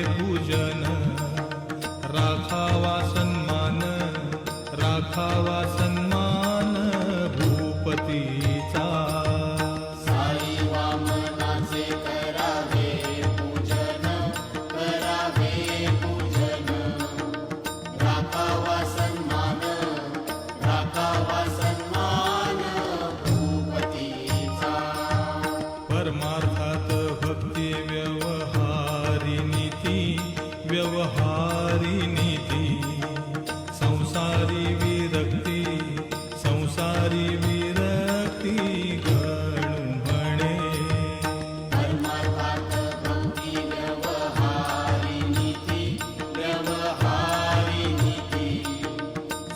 पूजन, राखावा सन्मान, राखावा सन्मान भूपतीचा। साई वामनाचे करावे पूजन, करावे पूजन, राखावा सन्मान, राखावा सन्मान भूपतीचा। परमार्थात भक्ती व्यवहारी नीती, व्यवहारी नीती, संसारी विरक्ती, संसारी विरक्ती गणू म्हणे। परमार्थात भक्ती व्यवहारी नीती, व्यवहारी नीती,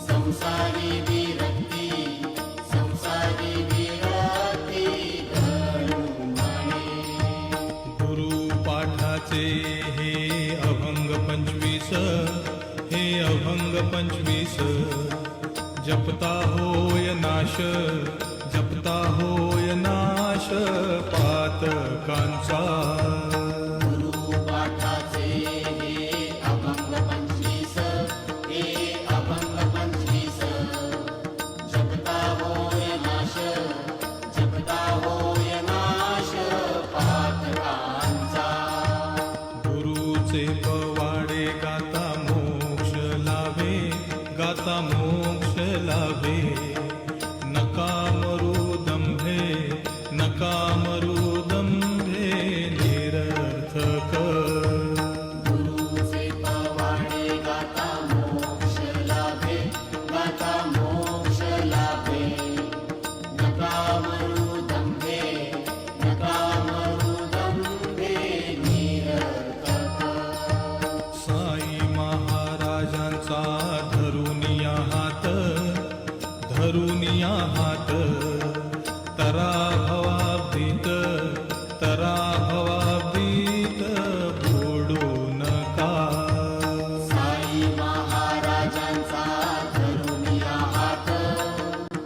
संसारी विरक्ती, संसारी विरक्ती गणू म्हणे। गुरुपाठाचे हे अभंग 25, हे अभंग 25, जपता होय नाश, जपता होय नाश पातकांचा। गुरुपाठाचे हे अभंग 25, हे अभंग 25, जपता होय नाश, जपता होय नाश पातकांचा। गुरुचे पवाडे गाता मोक्ष लाभे, गाता मोक्ष लाभे। नका मरू दंभे, नका मरू दंभे निरर्थक। गुरुचे पवाडे गाता मोक्ष लाभे, गाता मोक्ष लाभे। नका मरू दंभे, नका मरू दंभे निरर्थक। साई महाराजांचा धरुनिया हात, धरुनिया हात,